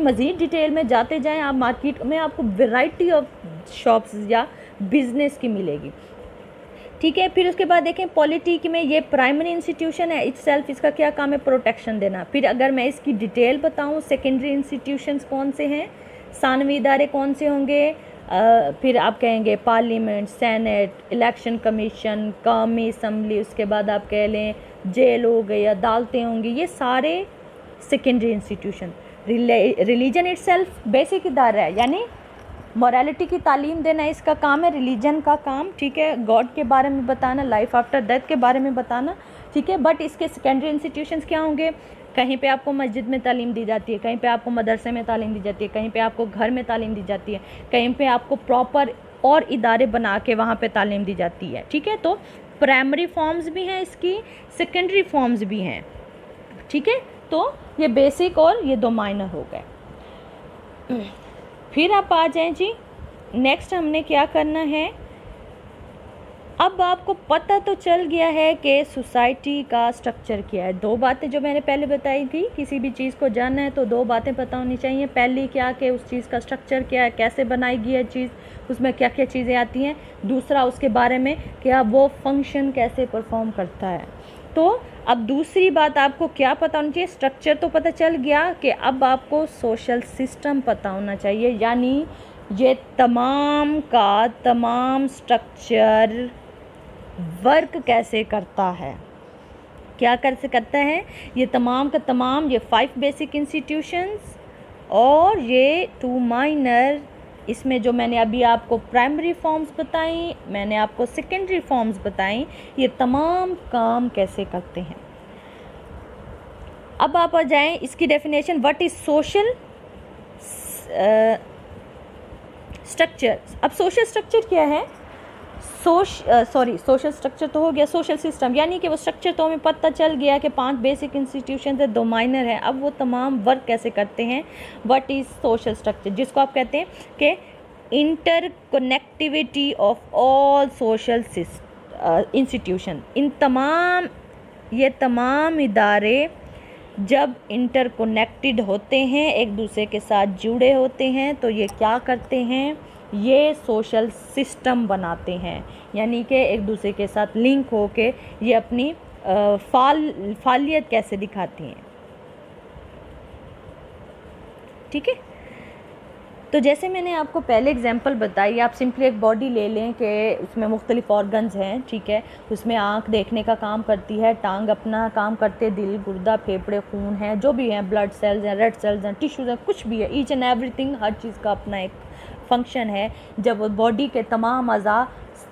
मज़ीद डिटेल में जाते जाएं आप, मार्केट में आपको वैरायटी ऑफ शॉप्स या बिजनेस की मिलेगी, ठीक है। फिर उसके बाद देखें पॉलिटी में ये प्राइमरी इंस्टीट्यूशन है इटसेल्फ, इसका क्या काम है, प्रोटेक्शन देना। फिर अगर मैं इसकी डिटेल बताऊं, सेकेंडरी इंस्टीट्यूशंस कौन से हैं, सानवी इदारे कौन से होंगे, फिर आप कहेंगे पार्लियामेंट, सेनेट, इलेक्शन कमीशन, कौमी असम्बली, उसके बाद आप कह लें जेल हो गई, अदालतें होंगी, ये सारे secondary institution. Religion itself basic इदारा है, यानी मॉरलिटी की तालीम देना इसका काम है, रिलीजन का काम, ठीक है। गॉड के बारे में बताना, लाइफ आफ्टर डेथ के बारे में बताना, ठीक है। बट इसके सेकेंडरी इंस्टीट्यूशंस क्या होंगे, कहीं पे आपको मस्जिद में तालीम दी जाती है, कहीं पे आपको मदरसे में तालीम दी जाती है, कहीं पे आपको घर में तालीम दी जाती है, कहीं पे आपको प्रॉपर और इदारे बना के वहाँ पे तालीम दी जाती है, ठीक है। तो प्राइमरी फॉर्म्स भी हैं इसकी, सेकेंडरी फॉर्म्स भी हैं, ठीक है। तो ये बेसिक और ये 2 माइनर हो गए। फिर आप आ जाएं जी, नेक्स्ट हमने क्या करना है, अब आपको पता तो चल गया है कि सोसाइटी का स्ट्रक्चर क्या है। 2 बातें जो मैंने पहले बताई थी, किसी भी चीज़ को जानना है तो 2 बातें पता होनी चाहिए। पहली क्या कि उस चीज़ का स्ट्रक्चर क्या है, कैसे बनाई गई है चीज़, उसमें क्या क्या चीज़ें आती हैं। दूसरा उसके बारे में क्या वो फंक्शन कैसे परफॉर्म करता है। तो अब दूसरी बात आपको क्या पता होनी चाहिए, स्ट्रक्चर तो पता चल गया कि अब आपको सोशल सिस्टम पता होना चाहिए, यानी ये तमाम का तमाम स्ट्रक्चर वर्क कैसे करता है, क्या कैसे करता है। ये तमाम का तमाम, ये 5 बेसिक इंस्टीट्यूशंस और ये 2 माइनर, इसमें जो मैंने अभी आपको प्राइमरी फॉर्म्स बताई, मैंने आपको सेकेंडरी फॉर्म्स बताई, ये तमाम काम कैसे करते हैं। अब आप आ जाएं इसकी definition, what is social structure. अब सोशल स्ट्रक्चर क्या है, सोशल स्ट्रक्चर तो हो गया, सोशल सिस्टम यानी कि वो स्ट्रक्चर तो हमें पता चल गया कि 5 बेसिक इंस्टीट्यूशन है, 2 माइनर है। अब वो तमाम वर्क कैसे करते हैं, व्हाट इज़ सोशल स्ट्रक्चर, जिसको आप कहते हैं कि interconnectivity of all social institution. ये तमाम इदारे जब इंटरकनेक्टेड होते हैं, एक दूसरे के साथ जुड़े होते हैं, तो ये क्या करते हैं, ये सोशल सिस्टम बनाते हैं, यानी कि एक दूसरे के साथ लिंक होके ये अपनी फालियत कैसे दिखाती हैं, ठीक है। तो जैसे मैंने आपको पहले एग्जांपल बताई, आप सिंपली एक बॉडी ले लें कि उसमें मुख्तलिफ ऑर्गन्स हैं, ठीक है। उसमें आँख देखने का काम करती है, टांग अपना काम करते हैं, दिल, गुर्दा, फेफड़े, खून है, जो भी हैं, ब्लड सेल्स हैं, रेड सेल्स हैं, टिश्यूज़ हैं, कुछ भी है, ईच एंड एवरीथिंग, हर चीज़ का अपना एक फंक्शन है। जब बॉडी के तमाम अज़ा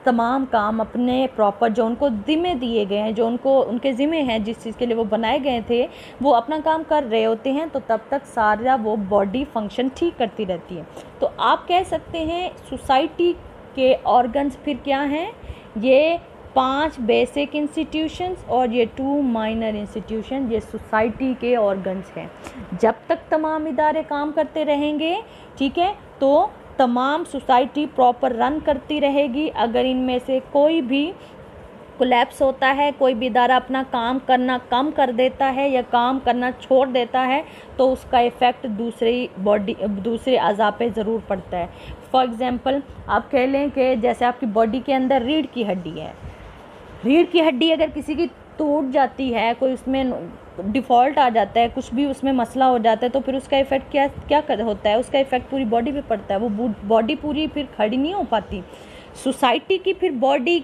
तमाम काम अपने प्रॉपर जो उनको ज़िम्मे दिए गए हैं, जो उनके ज़िम्मे हैं, जिस चीज़ के लिए वो बनाए गए थे, वो अपना काम कर रहे होते हैं, तो तब तक सारा वो बॉडी फंक्शन ठीक करती रहती है। तो आप कह सकते हैं सोसाइटी के ऑर्गन्स फिर क्या हैं, ये 5 बेसिक इंस्टीट्यूशंस और ये 2 माइनर इंस्टीट्यूशन, ये सोसाइटी के ऑर्गन्स हैं। जब तक तमाम इदारे काम करते रहेंगे, ठीक है, तो तमाम सोसाइटी प्रॉपर रन करती रहेगी। अगर इनमें से कोई भी कोलैप्स होता है, कोई भी इदारा अपना काम करना कम कर देता है या काम करना छोड़ देता है, तो उसका इफ़ेक्ट दूसरे अज़ा पे ज़रूर पड़ता है। फॉर एग्ज़ाम्पल आप कह लें कि जैसे आपकी बॉडी के अंदर रीढ़ की हड्डी है, रीढ़ की हड्डी अगर किसी की टूट जाती है, कोई उसमें डिफ़ॉल्ट आ जाता है, कुछ भी उसमें मसला हो जाता है, तो फिर उसका इफ़ेक्ट क्या होता है, उसका इफ़ेक्ट पूरी बॉडी पे पड़ता है। वो बॉडी पूरी फिर खड़ी नहीं हो पाती। सोसाइटी की फिर बॉडी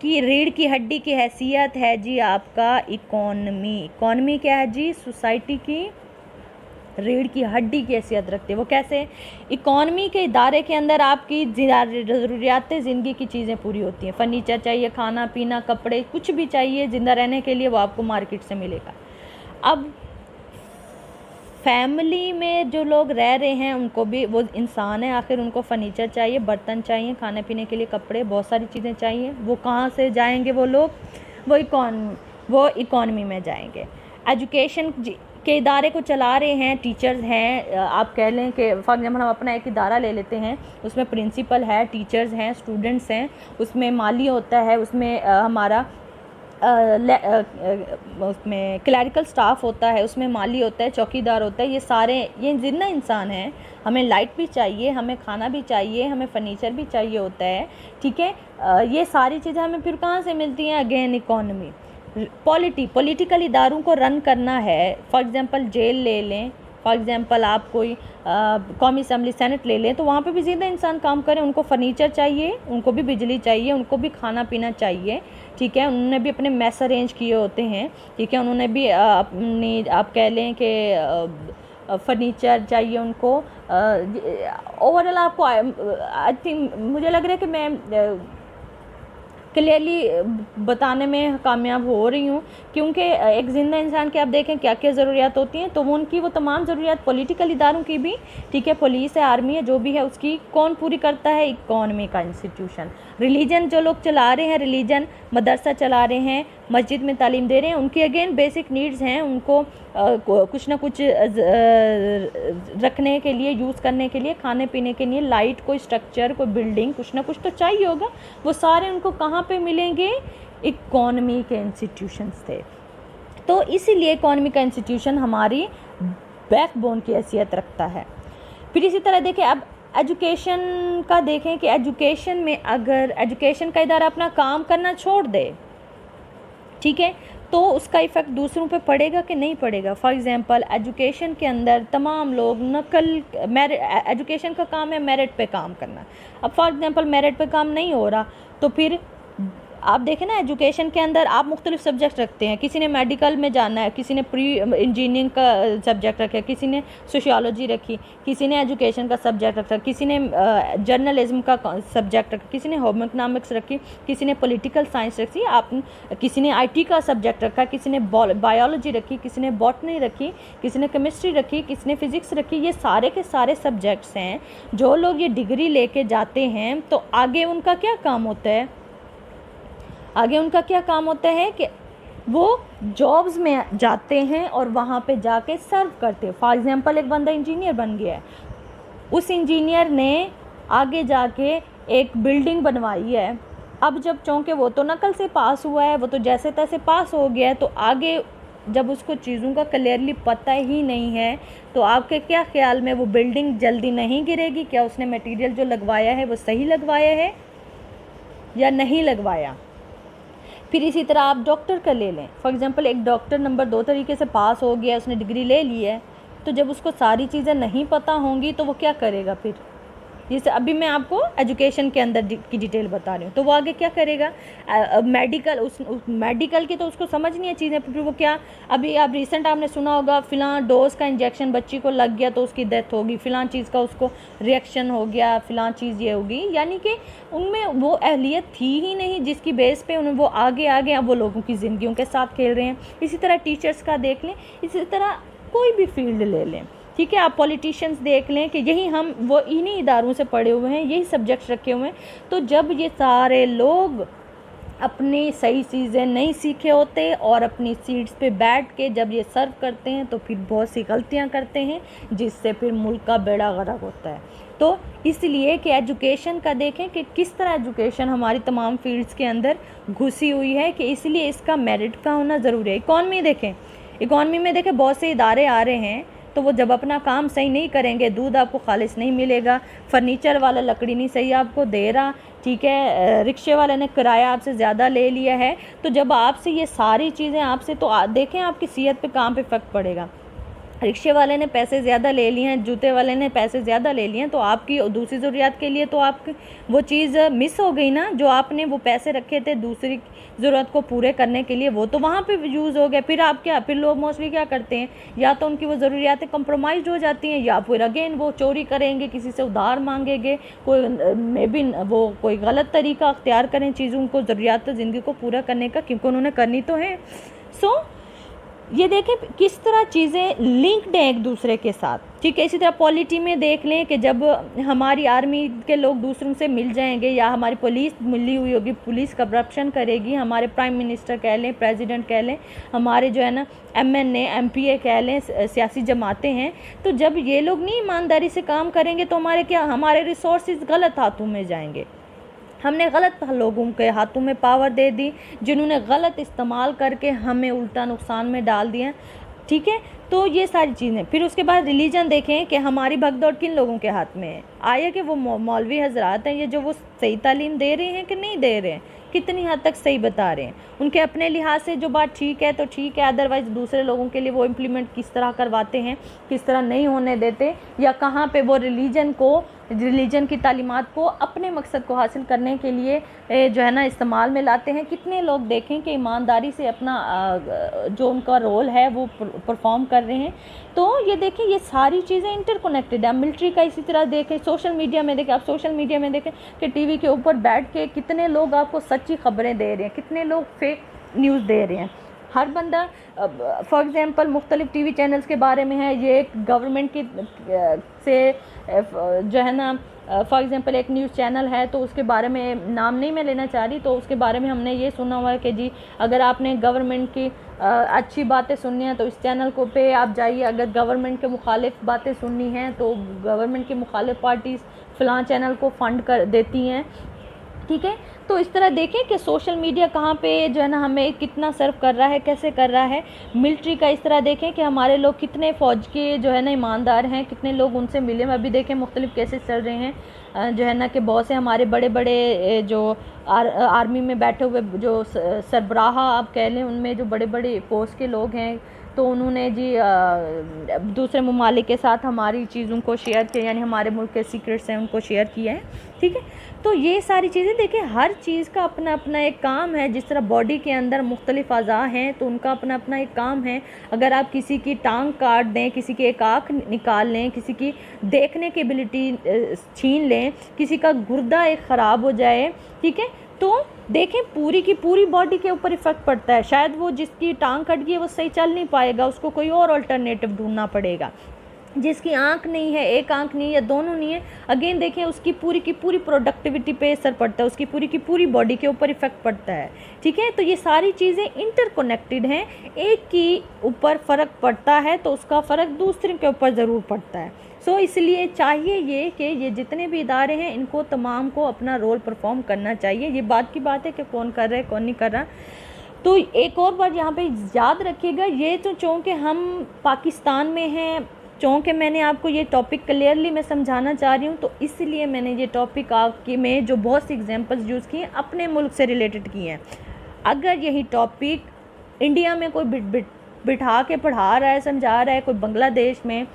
की रीढ़ की हड्डी की हैसियत है जी आपका इकॉनमी। इकॉनमी क्या है जी, सोसाइटी की रीढ़ की हड्डी की हैसियत रखते हैं। वो कैसे, इकॉनमी के इदारे के अंदर आपकी ज़रूरियात ज़िंदगी की चीज़ें पूरी होती हैं। फर्नीचर चाहिए, खाना पीना, कपड़े, कुछ भी चाहिए ज़िंदा रहने के लिए, वो आपको मार्केट से मिलेगा। अब फैमिली में जो लोग रह रहे हैं, उनको भी, वो इंसान है आखिर, उनको फर्नीचर चाहिए, बर्तन चाहिए, खाने पीने के लिए कपड़े, बहुत सारी चीज़ें चाहिए। वो कहाँ से जाएंगे वो लोग, वो इकॉनमी में जाएंगे। एजुकेशन के इदारे को चला रहे हैं, टीचर्स हैं। आप कह लें कि फॉर एग्जाम्पल हम अपना एक इदारा ले लेते हैं, उसमें प्रिंसिपल है, टीचर्स हैं, स्टूडेंट्स हैं, उसमें माली होता है, उसमें हमारा उसमें क्लैरिकल स्टाफ होता है, उसमें माली होता है, चौकीदार होता है, ये जिंदा इंसान हैं। हमें लाइट भी चाहिए, हमें खाना भी चाहिए, हमें फर्नीचर भी चाहिए होता है, ठीक है। ये सारी चीज़ें हमें फिर कहाँ से मिलती हैं? अगेन इकोनॉमी, पॉलिटिकल इदारों को रन करना है। फॉर एग्ज़ाम्पल जेल ले लें, फॉर एग्ज़ाम्पल आप कोई कौमी असम्बली सेनेट ले लें, तो वहाँ पे भी ज़्यादा इंसान काम करें। उनको फर्नीचर चाहिए, उनको भी बिजली चाहिए, उनको भी खाना पीना चाहिए, ठीक है। उन्होंने भी अपने मेस अरेंज किए होते हैं, ठीक है। उन्होंने भी अपनी, आप कह लें कि फर्नीचर चाहिए उनको। ओवरऑल आपको आई थिंक, मुझे लग रहा है कि मैं क्लियरली बताने में कामयाब हो रही हूँ, क्योंकि एक ज़िंदा इंसान के आप देखें क्या क्या ज़रूरियात होती हैं, तो वो तमाम ज़रूरियात पॉलिटिकल इदारों की भी, ठीक है, पुलिस है, आर्मी है, जो भी है, उसकी कौन पूरी करता है? इकॉनमी का इंस्टीट्यूशन। रिलीजन जो लोग चला रहे हैं, रिलीजन मदरसा चला रहे हैं, मस्जिद में तालीम दे रहे हैं, उनकी अगेन बेसिक नीड्स हैं। उनको कुछ ना कुछ रखने के लिए, यूज़ करने के लिए, खाने पीने के लिए, लाइट, कोई स्ट्रक्चर, कोई बिल्डिंग, कुछ ना कुछ तो चाहिए होगा। वो सारे उनको कहाँ पे मिलेंगे? इकॉनमी के इंस्टीट्यूशंस थे। तो इसीलिए इकॉनमी का इंस्टीट्यूशन हमारी बैकबोन की हैसियत रखता है। फिर इसी तरह देखें, अब एजुकेशन का देखें कि एजुकेशन में अगर एजुकेशन का इदारा अपना काम करना छोड़ दे, ठीक है, तो उसका इफ़ेक्ट दूसरों पे पड़ेगा कि नहीं पड़ेगा? फॉर एग्ज़ाम्पल एजुकेशन के अंदर तमाम लोग एजुकेशन का काम है मेरिट पे काम करना। अब फॉर एग्ज़ाम्पल मेरिट पे काम नहीं हो रहा, तो फिर आप देखें ना, एजुकेशन के अंदर आप मुख्तलिफ सब्जेक्ट रखते हैं। किसी ने मेडिकल में जाना है, किसी ने प्री इंजीनियरिंग का सब्जेक्ट रखा है, किसी ने सोशियोलॉजी रखी, किसी ने एजुकेशन का सब्जेक्ट रखा, किसी ने जर्नलिज्म का सब्जेक्ट रखा, किसी ने होम इकोनॉमिक्स रखी, किसी ने पॉलिटिकल साइंस रखी, किसी ने IT का सब्जेक्ट रखा, किसी ने बायोलॉजी रखी, किसी ने बॉटनी रखी, किसी ने केमिस्ट्री रखी, किसी ने फिज़िक्स रखी। ये सारे के सारे सब्जेक्ट्स हैं। जो लोग ये डिग्री लेके जाते हैं, तो आगे उनका क्या काम होता है? आगे उनका क्या काम होता है कि वो जॉब्स में जाते हैं और वहाँ पे जाके सर्व करते हैं। फॉर एग्ज़ाम्पल एक बंदा इंजीनियर बन गया है, उस इंजीनियर ने आगे जाके एक बिल्डिंग बनवाई है। अब जब चूँकि वो तो नकल से पास हुआ है, वो तो जैसे तैसे पास हो गया है, तो आगे जब उसको चीज़ों का क्लियरली पता ही नहीं है, तो आपके क्या ख्याल में वो बिल्डिंग जल्दी नहीं गिरेगी? क्या उसने मटेरियल जो लगवाया है वो सही लगवाया है या नहीं लगवाया? फिर इसी तरह आप डॉक्टर का ले लें। फॉर एग्ज़ाम्पल एक डॉक्टर नंबर 2 तरीके से पास हो गया, उसने डिग्री ले ली है, तो जब उसको सारी चीज़ें नहीं पता होंगी तो वो क्या करेगा फिर? जैसे अभी मैं आपको एजुकेशन के अंदर की डिटेल बता रही हूँ, तो वो आगे क्या करेगा? मेडिकल की तो उसको समझ नहीं है चीज़ें, फिर वो क्या, अभी आप रिसेंट आपने सुना होगा फ़िलां डोज़ का इंजेक्शन बच्ची को लग गया तो उसकी डेथ होगी, फ़िलां चीज़ का उसको रिएक्शन हो गया, फ़िलां चीज़ ये होगी। यानी कि उनमें वो अहलियत थी ही नहीं जिसकी बेस पे उन्हें वो आगे अब वो लोगों की ज़िंदगियों के साथ खेल रहे हैं। इसी तरह टीचर्स का देख लें, इसी तरह कोई भी फील्ड ले लें, ठीक है। आप पॉलिटिशियंस देख लें कि यही वो इन्हीं इदारों से पढ़े हुए हैं, यही सब्जेक्ट्स रखे हुए हैं। तो जब ये सारे लोग अपनी सही चीज़ें नहीं सीखे होते और अपनी सीट्स पे बैठ के जब ये सर्व करते हैं, तो फिर बहुत सी गलतियां करते हैं, जिससे फिर मुल्क का बेड़ा गर्क होता है। तो इसलिए कि एजुकेशन का देखें कि किस तरह एजुकेशन हमारी तमाम फील्ड्स के अंदर घुसी हुई है, कि इसलिए इसका मेरिट का होना ज़रूरी है। इकॉनमी देखें, इकॉनमी में देखें बहुत से इदारे आ रहे हैं, तो वो जब अपना काम सही नहीं करेंगे, दूध आपको खालिस नहीं मिलेगा, फर्नीचर वाला लकड़ी नहीं सही आपको दे रहा, ठीक है, रिक्शे वाले ने किराया आपसे ज़्यादा ले लिया है, तो जब आपसे ये सारी चीज़ें आपसे, तो देखें आपकी सेहत पे काम पे इफेक्ट पड़ेगा। रिक्शे वाले ने पैसे ज़्यादा ले लिए हैं, जूते वाले ने पैसे ज़्यादा ले लिए हैं, तो आपकी दूसरी ज़रूरियात के लिए तो आपकी वो चीज़ मिस हो गई ना, जो आपने वो पैसे रखे थे दूसरी ज़रूरत को पूरे करने के लिए, वो तो वहाँ पे यूज़ हो गया। फिर लोग मोस्टली क्या करते हैं, या तो उनकी वो ज़रूरियातें कंप्रोमाइज़ हो जाती हैं, या फिर अगेन वो चोरी करेंगे, किसी से उधार मांगेंगे, वो कोई गलत तरीका अख्तियार करें चीज़ों को, ज़रूरियात ज़िंदगी को पूरा करने का, क्योंकि उन्होंने करनी तो है। ये देखें किस तरह चीज़ें लिंक्ड हैं एक दूसरे के साथ, ठीक है। इसी तरह पॉलिटी में देख लें कि जब हमारी आर्मी के लोग दूसरों से मिल जाएंगे, या हमारी पुलिस मिली हुई होगी, पुलिस करप्शन करेगी, हमारे प्राइम मिनिस्टर कह लें, प्रेसिडेंट कह लें, हमारे जो है ना MNA MPA कह लें, सियासी जमातें हैं, तो जब ये लोग नहीं ईमानदारी से काम करेंगे, तो हमारे रिसोर्सेज गलत हाथों में जाएंगे, हमने गलत लोगों के हाथों में पावर दे दी, जिन्होंने गलत इस्तेमाल करके हमें उल्टा नुकसान में डाल दिया। ठीक है, तो ये सारी चीज़ें। फिर उसके बाद रिलीजन देखें कि हमारी भगदौड़ किन लोगों के हाथ में है। आया कि वो मौलवी हजरात हैं ये जो वो सही तालीम दे रहे हैं कि नहीं दे रहे हैं, कितनी हद तक सही बता रहे हैं, उनके अपने लिहाज से जो बात ठीक है तो ठीक है, अदरवाइज़ दूसरे लोगों के लिए वो इम्प्लीमेंट किस तरह करवाते हैं, किस तरह नहीं होने देते, या कहाँ पे वो रिलीजन की तालीमात को अपने मकसद को हासिल करने के लिए जो है ना इस्तेमाल में लाते हैं। कितने लोग देखें कि ईमानदारी से अपना जो उनका रोल है वो परफॉर्म कर रहे हैं। तो ये देखें, ये सारी चीज़ें इंटरकनेक्टेड है। मिलिट्री का इसी तरह देखें, सोशल मीडिया में देखें, आप सोशल मीडिया में देखें कि टीवी के ऊपर बैठ के कितने लोग आपको सच्ची खबरें दे रहे हैं, कितने लोग फेक न्यूज़ दे रहे हैं। हर बंदा फॉर एग्ज़ाम्पल मुख्तलिफ टीवी चैनल्स के बारे में है, ये गवर्नमेंट की से जो है ना फॉर एग्ज़ाम्पल एक न्यूज़ चैनल है तो उसके बारे में नाम नहीं मैं लेना चाह रही, तो उसके बारे में हमने ये सुना हुआ है कि जी अगर आपने गवर्नमेंट की अच्छी बातें सुननी है तो इस चैनल को पे आप जाइए, अगर गवर्नमेंट के मुखालिफ बातें सुननी हैं तो गवर्नमेंट की मुखालिफ पार्टीज़ फ़लाँ चैनल को फ़ंड कर देती हैं। ठीक है, तो इस तरह देखें कि सोशल मीडिया कहाँ पे जो है ना हमें कितना सर्व कर रहा है, कैसे कर रहा है। मिलिट्री का इस तरह देखें कि हमारे लोग कितने फ़ौज के जो है ना ईमानदार हैं, कितने लोग उनसे मिले। अभी देखें मुख्तलिफ केसेस चल रहे हैं जो है ना कि बहुत से हमारे बड़े बड़े जो आर्मी में बैठे हुए जो सरबराह आप कह लें, उनमें जो बड़े बड़े पोस्ट के लोग हैं, तो उन्होंने जी दूसरे ममालिक के साथ हमारी चीज़ों को शेयर किया, यानी हमारे मुल्क के सीक्रेट्स हैं उनको शेयर किया है। ठीक है, तो ये सारी चीज़ें देखिए, हर चीज़ का अपना अपना एक काम है। जिस तरह बॉडी के अंदर मुख्तलिफ अज़ा हैं तो उनका अपना अपना एक काम है। अगर आप किसी की टांग काट दें, किसी की एक आँख निकाल लें, किसी की देखने की एबिलिटी छीन लें, किसी का गुर्दा एक ख़राब हो जाए, ठीक है, तो देखें पूरी की पूरी बॉडी के ऊपर इफ़ेक्ट पड़ता है। शायद वो जिसकी टांग कट गई है वो सही चल नहीं पाएगा, उसको कोई और अल्टरनेटिव ढूंढना पड़ेगा। जिसकी आंख नहीं है, एक आंख नहीं है या दोनों नहीं है, अगेन देखें उसकी पूरी की पूरी प्रोडक्टिविटी पे असर पड़ता है, उसकी पूरी की पूरी बॉडी के ऊपर इफ़ेक्ट पड़ता है। ठीक है, तो ये सारी चीज़ें इंटरकनेक्टेड हैं। एक की ऊपर फ़र्क पड़ता है तो उसका फ़र्क दूसरे के ऊपर ज़रूर पड़ता है। सो इसलिए चाहिए ये कि ये जितने भी इदारे हैं इनको तमाम को अपना रोल परफॉर्म करना चाहिए। ये बात की बात है कि कौन कर रहा है कौन नहीं कर रहा। तो एक और बात यहाँ पे याद रखिएगा, ये तो चूँकि हम पाकिस्तान में हैं, चूँकि मैंने आपको ये टॉपिक क्लियरली मैं समझाना चाह रही हूँ, तो इसलिए मैंने ये टॉपिक आपके में जो बहुत सी एग्जांपल्स यूज़ किए अपने मुल्क से रिलेटेड किए हैं। अगर यही टॉपिक इंडिया में कोई बिठा के पढ़ा रहा है, समझा रहा है, कोई बांग्लादेश में,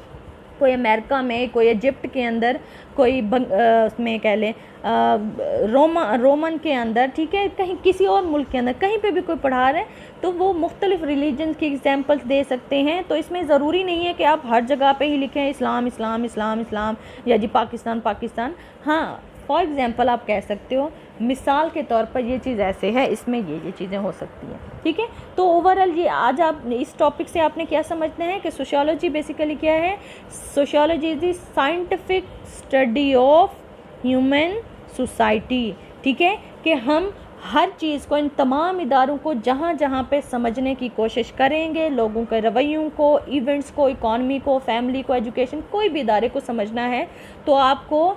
कोई अमेरिका में, कोई इजिप्ट के अंदर, कोई उसमें कह लें रोमन के अंदर, ठीक है, कहीं किसी और मुल्क के अंदर कहीं पे भी कोई पढ़ा रहा है तो वो मुख्तलिफ रिलीजन की एग्जांपल्स दे सकते हैं। तो इसमें ज़रूरी नहीं है कि आप हर जगह पे ही लिखें इस्लाम इस्लाम इस्लाम इस्लाम या जी पाकिस्तान पाकिस्तान। हाँ, फॉर एग्ज़ाम्पल आप कह सकते हो, मिसाल के तौर पर ये चीज़ ऐसे है, इसमें ये चीज़ें हो सकती हैं। ठीक है, तो ओवरऑल ये आज आप इस टॉपिक से आपने क्या समझना है कि सोशियोलॉजी बेसिकली क्या है। Sociology is the scientific study of human society. ठीक है, कि हम हर चीज़ को, इन तमाम इदारों को जहाँ जहाँ पे समझने की कोशिश करेंगे, लोगों के रवैयों को, इवेंट्स को, इकॉनमी को, फैमिली को, एजुकेशन, कोई भी इदारे को समझना है तो आपको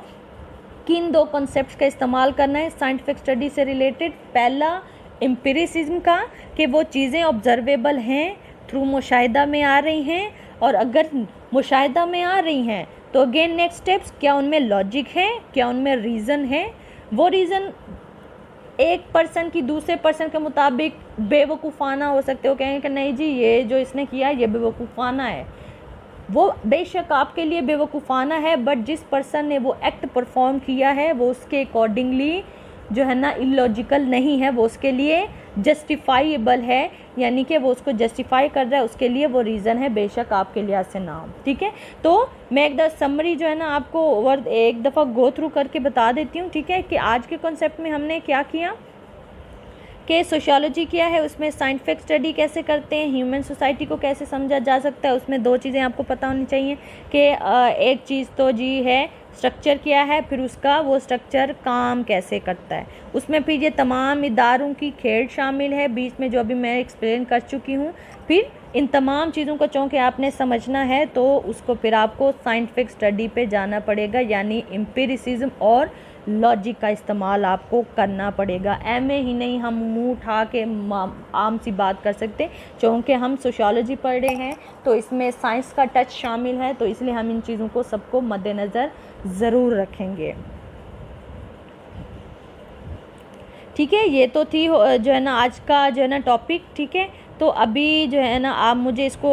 किन दो कॉन्सेप्ट्स का इस्तेमाल करना है साइंटिफिक स्टडी से रिलेटेड। पहला एम्पिरिसिज्म का, कि वो चीज़ें ऑब्जर्वेबल हैं, थ्रू मुशाहिदा में आ रही हैं, और अगर मुशाहिदा में आ रही हैं तो अगेन नेक्स्ट स्टेप्स, क्या उनमें लॉजिक है, क्या उनमें रीज़न है। वो रीज़न एक पर्सन की दूसरे पर्सन के मुताबिक बेवकूफ़ाना हो सकते हो, कहेंगे कि नहीं जी ये जो इसने किया ये बेवकूफ़ाना है, वो बेशक आपके लिए बेवकूफ़ाना है, बट जिस पर्सन ने वो एक्ट परफॉर्म किया है वो उसके अकॉर्डिंगली जो है ना इलॉजिकल नहीं है, वो उसके लिए जस्टिफाइबल है, यानी कि वो उसको जस्टिफाई कर रहा है, उसके लिए वो रीज़न है, बेशक आपके लिहाज से ना हो। ठीक है, तो मैं एक समरी जो है ना आपको ओवर एक दफ़ा गो थ्रू करके बता देती हूँ। ठीक है, कि आज के कॉन्सेप्ट में हमने क्या किया कि सोशियोलॉजी क्या है, उसमें साइंटिफिक स्टडी कैसे करते हैं, ह्यूमन सोसाइटी को कैसे समझा जा सकता है। उसमें दो चीज़ें आपको पता होनी चाहिए कि एक चीज़ तो जी है स्ट्रक्चर क्या है, फिर उसका वो स्ट्रक्चर काम कैसे करता है। उसमें फिर ये तमाम इदारों की खेल शामिल है बीच में, जो अभी मैं एक्सप्लेन कर चुकी हूँ। फिर इन तमाम चीज़ों को चूँकि आपने समझना है तो उसको फिर आपको साइंटिफिक स्टडी पे जाना पड़ेगा, यानी एम्पिरिसिज्म और लॉजिक का इस्तेमाल आपको करना पड़ेगा। एमए ही नहीं हम मुंह उठा के आम सी बात कर सकते, क्योंकि हम सोशियोलॉजी पढ़ रहे हैं तो इसमें साइंस का टच शामिल है, तो इसलिए हम इन चीज़ों को सबको मद्देनज़र ज़रूर रखेंगे। ठीक है, ये तो थी जो है ना आज का जो है ना टॉपिक। ठीक है, तो अभी जो है ना आप मुझे इसको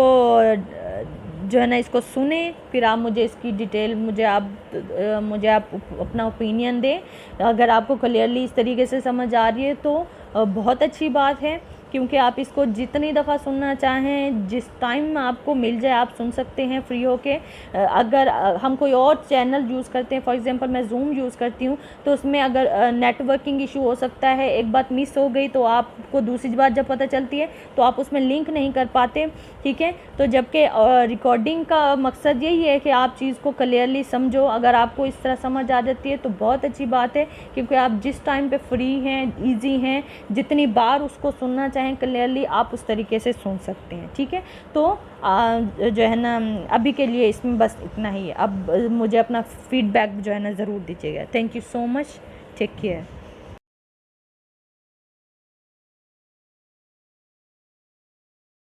जो है ना इसको सुने, फिर आप मुझे इसकी डिटेल मुझे आप अपना ओपिनियन दें। अगर आपको क्लियरली इस तरीके से समझ आ रही है तो बहुत अच्छी बात है, क्योंकि आप इसको जितनी दफ़ा सुनना चाहें, जिस टाइम आपको मिल जाए आप सुन सकते हैं फ्री होके। अगर हम कोई और चैनल यूज़ करते हैं, फॉर एग्जांपल मैं जूम यूज़ करती हूँ, तो उसमें अगर नेटवर्किंग इशू हो सकता है, एक बात मिस हो गई तो आपको दूसरी बात जब पता चलती है तो आप उसमें लिंक नहीं कर पाते। ठीक है, तो जबकि रिकॉर्डिंग का मकसद यही है कि आप चीज़ को क्लियरली समझो। अगर आपको इस तरह समझ आ जाती है तो बहुत अच्छी बात है, क्योंकि आप जिस टाइम पे फ्री हैं, इजी हैं, जितनी बार उसको सुनना चाहें क्लियरली आप उस तरीके से सुन सकते हैं। ठीक है, तो जो है ना अभी के लिए इसमें बस इतना ही है। अब मुझे अपना फीडबैक जो है ना ज़रूर दीजिएगा। Thank you so much, take care.